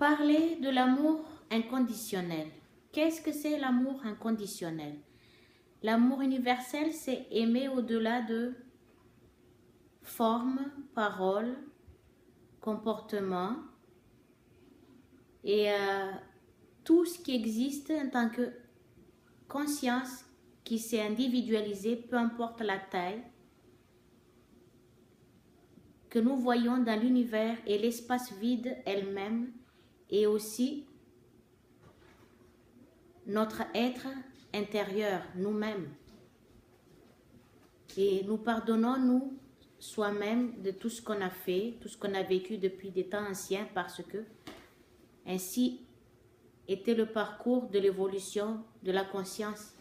Parler de l'amour inconditionnel. Qu'est-ce que c'est l'amour inconditionnel? L'amour universel, c'est aimer au-delà de forme, parole, comportement et tout ce qui existe en tant que conscience qui s'est individualisée, peu importe la taille, que nous voyons dans l'univers et l'espace vide elle-même, et aussi notre être intérieur, nous-mêmes. Et nous pardonnons, nous, soi-même, de tout ce qu'on a fait, tout ce qu'on a vécu depuis des temps anciens, parce que ainsi était le parcours de l'évolution de la conscience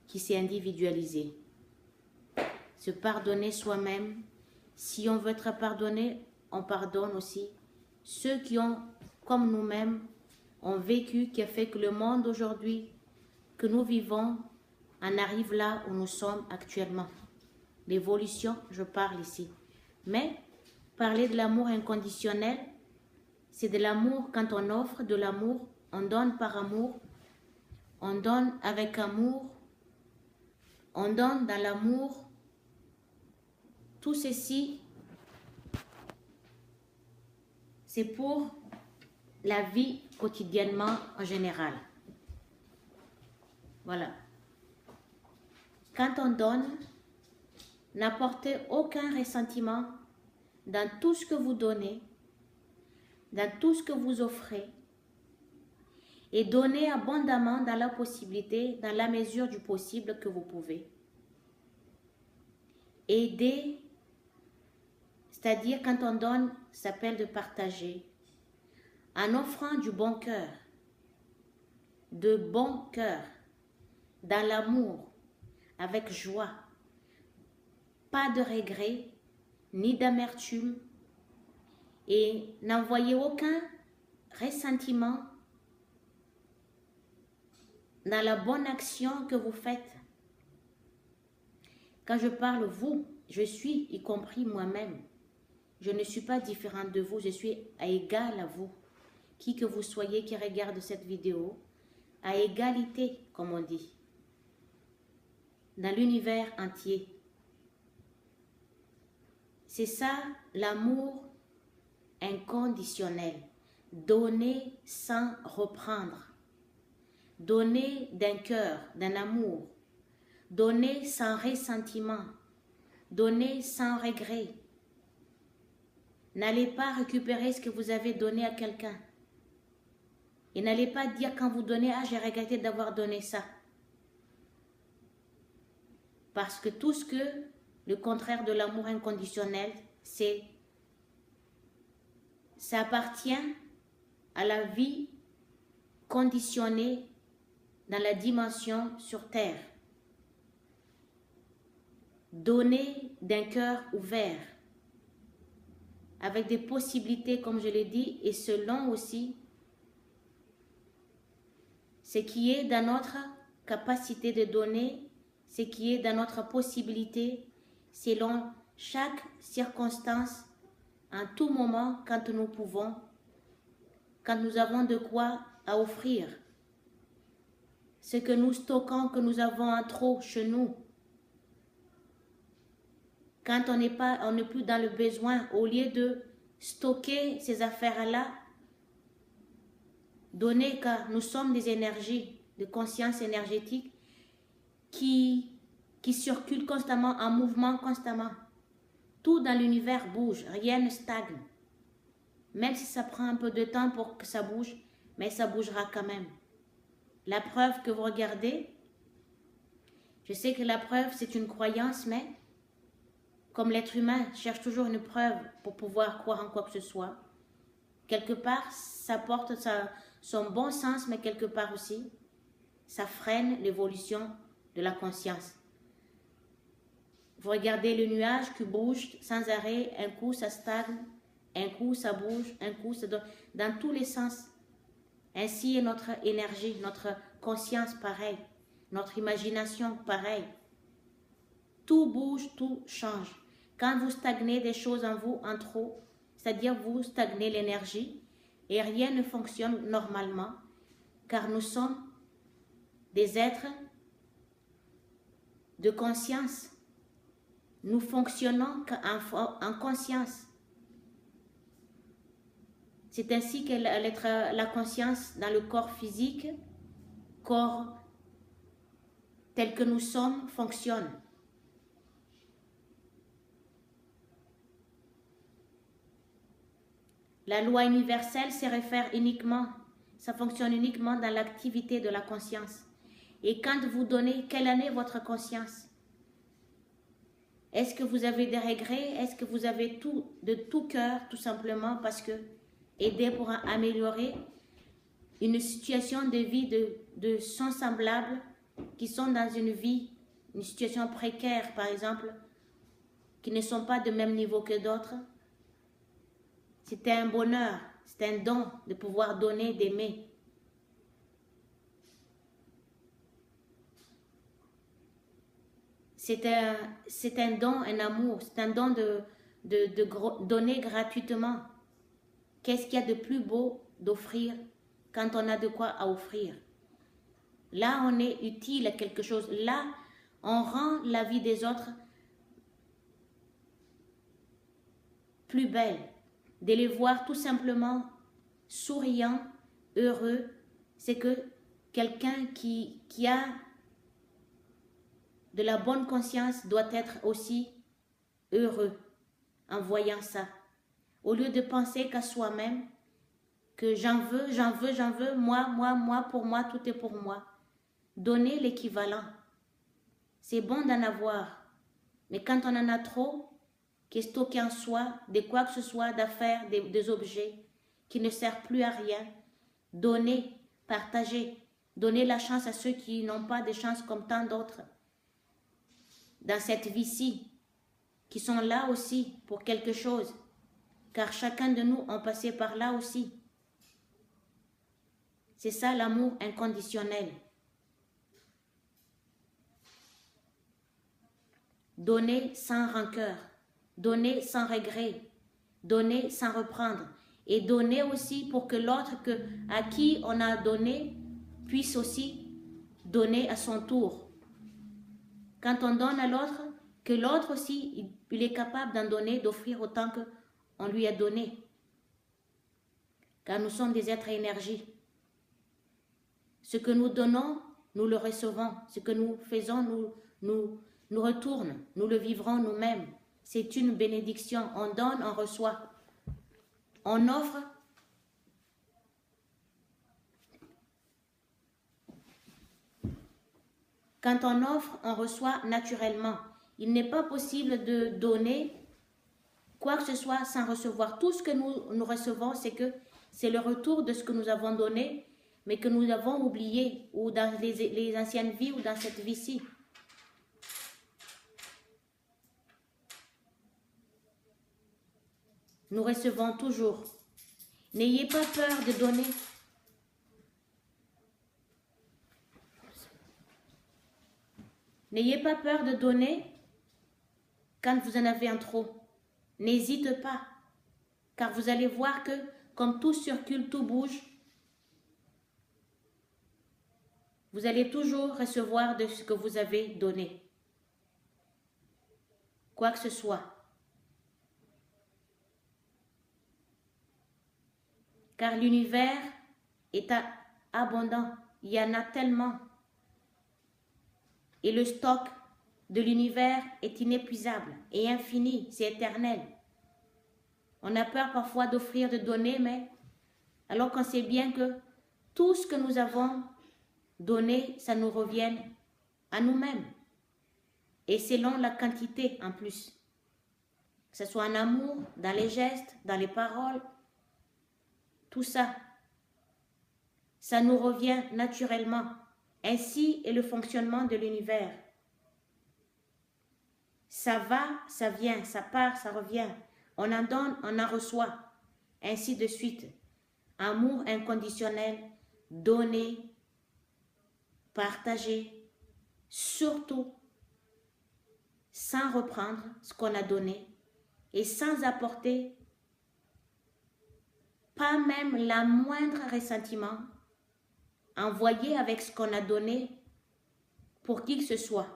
qui s'est individualisée. Se pardonner soi-même. Si on veut être pardonné, on pardonne aussi ceux qui ont, comme nous-mêmes, ont vécu, qui a fait que le monde aujourd'hui que nous vivons en arrive là où nous sommes actuellement. L'évolution, je parle ici. Mais parler de l'amour inconditionnel, c'est de l'amour quand on offre de l'amour, on donne par amour, on donne avec amour, on donne dans l'amour. Tout ceci, c'est pour la vie quotidiennement en général. Voilà. Quand on donne, n'apportez aucun ressentiment dans tout ce que vous donnez, dans tout ce que vous offrez, et donnez abondamment dans la possibilité, dans la mesure du possible que vous pouvez. Aider, c'est-à-dire quand on donne, ça s'appelle de partager, en offrant du bon cœur, dans l'amour, avec joie, pas de regret, ni d'amertume, et n'envoyez aucun ressentiment dans la bonne action que vous faites. Quand je parle vous, je suis y compris moi-même. Je ne suis pas différente de vous, je suis à égal à vous. Qui que vous soyez qui regarde cette vidéo, à égalité, comme on dit, dans l'univers entier. C'est ça l'amour inconditionnel. Donner sans reprendre. Donner d'un cœur, d'un amour. Donner sans ressentiment. Donner sans regret. N'allez pas récupérer ce que vous avez donné à quelqu'un. Et n'allez pas dire quand vous donnez, ah j'ai regretté d'avoir donné ça. Parce que tout ce que le contraire de l'amour inconditionnel, c'est, ça appartient à la vie conditionnée dans la dimension sur terre. Donner d'un cœur ouvert, avec des possibilités, comme je l'ai dit, et selon aussi ce qui est dans notre capacité de donner, ce qui est dans notre possibilité, selon chaque circonstance, en tout moment, quand nous pouvons, quand nous avons de quoi à offrir. Ce que nous stockons, que nous avons en trop chez nous. Quand on n'est plus dans le besoin, au lieu de stocker ces affaires-là, donner car nous sommes des énergies, de conscience énergétique qui circulent constamment, en mouvement constamment. Tout dans l'univers bouge, rien ne stagne. Même si ça prend un peu de temps pour que ça bouge, mais ça bougera quand même. La preuve que vous regardez, je sais que la preuve c'est une croyance, mais comme l'être humain cherche toujours une preuve pour pouvoir croire en quoi que ce soit, quelque part ça porte son bon sens, mais quelque part aussi, ça freine l'évolution de la conscience. Vous regardez le nuage qui bouge sans arrêt, un coup ça stagne, un coup ça bouge, un coup ça donne, dans tous les sens. Ainsi est notre énergie, notre conscience pareil, notre imagination pareil. Tout bouge, tout change. Quand vous stagnez des choses en vous, en trop, c'est-à-dire vous stagnez l'énergie, et rien ne fonctionne normalement car nous sommes des êtres de conscience. Nous fonctionnons en conscience. C'est ainsi que la conscience dans le corps physique, corps tel que nous sommes, fonctionne. La loi universelle se réfère uniquement, ça fonctionne uniquement dans l'activité de la conscience. Et quand vous donnez, quelle en est votre conscience? Est-ce que vous avez des regrets? Est-ce que vous avez tout de tout cœur, tout simplement parce que aider pour améliorer une situation de vie de son semblable qui sont dans une vie, une situation précaire par exemple, qui ne sont pas de même niveau que d'autres? C'était un bonheur, c'est un don de pouvoir donner, d'aimer. C'est un don, un amour, c'est un don de donner gratuitement. Qu'est-ce qu'il y a de plus beau d'offrir quand on a de quoi à offrir? Là, on est utile à quelque chose. Là, on rend la vie des autres plus belle. De les voir tout simplement souriants, heureux, c'est que quelqu'un qui a de la bonne conscience doit être aussi heureux en voyant ça. Au lieu de penser qu'à soi-même, que j'en veux, j'en veux, j'en veux, moi, pour moi, tout est pour moi. Donner l'équivalent. C'est bon d'en avoir, mais quand on en a trop, qui est stocké en soi, de quoi que ce soit, d'affaires, des objets, qui ne servent plus à rien, donner, partager, donner la chance à ceux qui n'ont pas de chance comme tant d'autres dans cette vie-ci, qui sont là aussi pour quelque chose, car chacun de nous a passé par là aussi. C'est ça l'amour inconditionnel. Donner sans rancœur, donner sans regret, donner sans reprendre, et donner aussi pour que l'autre à qui on a donné puisse aussi donner à son tour. Quand on donne à l'autre, que l'autre aussi, il est capable d'en donner, d'offrir autant qu'on lui a donné. Car nous sommes des êtres à énergie. Ce que nous donnons, nous le recevons. Ce que nous faisons, nous retourne. Nous le vivrons nous-mêmes. C'est une bénédiction. On donne, on reçoit. On offre. Quand on offre, on reçoit naturellement. Il n'est pas possible de donner quoi que ce soit sans recevoir. Tout ce que nous recevons, c'est le retour de ce que nous avons donné, mais que nous avons oublié, ou dans les anciennes vies, ou dans cette vie-ci. Nous recevons toujours. N'ayez pas peur de donner. N'ayez pas peur de donner quand vous en avez un trop. N'hésitez pas, car vous allez voir que comme tout circule, tout bouge, vous allez toujours recevoir de ce que vous avez donné. Quoi que ce soit. Car l'univers est abondant. Il y en a tellement. Et le stock de l'univers est inépuisable et infini. C'est éternel. On a peur parfois d'offrir, de donner, mais alors qu'on sait bien que tout ce que nous avons donné, ça nous revient à nous-mêmes. Et selon la quantité en plus. Que ce soit en amour, dans les gestes, dans les paroles, tout ça, ça nous revient naturellement. Ainsi est le fonctionnement de l'univers. Ça va, ça vient, ça part, ça revient. On en donne, on en reçoit. Ainsi de suite. Amour inconditionnel, donner, partager, surtout sans reprendre ce qu'on a donné et sans apporter pas même la moindre ressentiment envoyé avec ce qu'on a donné pour qui que ce soit.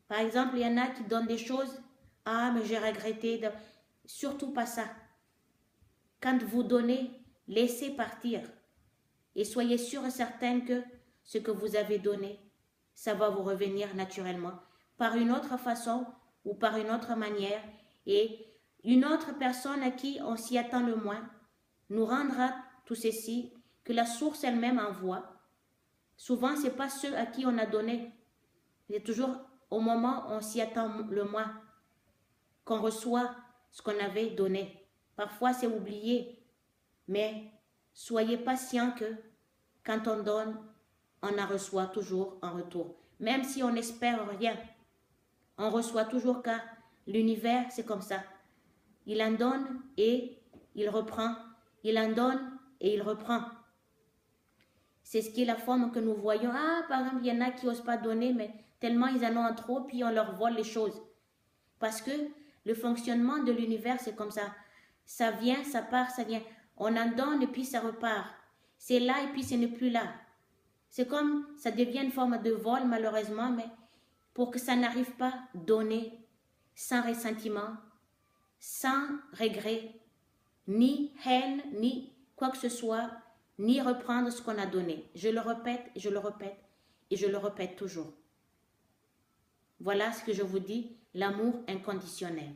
Par exemple, il y en a qui donnent des choses, ah mais j'ai regretté, surtout pas ça. Quand vous donnez, laissez partir et soyez sûr et certaine que ce que vous avez donné, ça va vous revenir naturellement, par une autre façon ou par une autre manière, et une autre personne à qui on s'y attend le moins nous rendra tout ceci que la source elle-même envoie. Souvent, ce n'est pas ceux à qui on a donné, c'est toujours au moment où on s'y attend le moins qu'on reçoit ce qu'on avait donné. Parfois, c'est oublié, mais soyez patient que quand on donne, on en reçoit toujours en retour. Même si on n'espère rien, on reçoit toujours car l'univers, c'est comme ça. Il en donne et il reprend. Il en donne et il reprend. C'est ce qui est la forme que nous voyons. Ah, par exemple, il y en a qui n'osent pas donner, mais tellement ils en ont en trop, puis on leur vole les choses. Parce que le fonctionnement de l'univers, c'est comme ça. Ça vient, ça part, ça vient. On en donne et puis ça repart. C'est là et puis ce n'est plus là. C'est comme ça devient une forme de vol malheureusement, mais pour que ça n'arrive pas, donner sans ressentiment, sans regret, ni haine, ni quoi que ce soit, ni reprendre ce qu'on a donné. Je le répète, je le répète et je le répète toujours. Voilà ce que je vous dis, l'amour inconditionnel.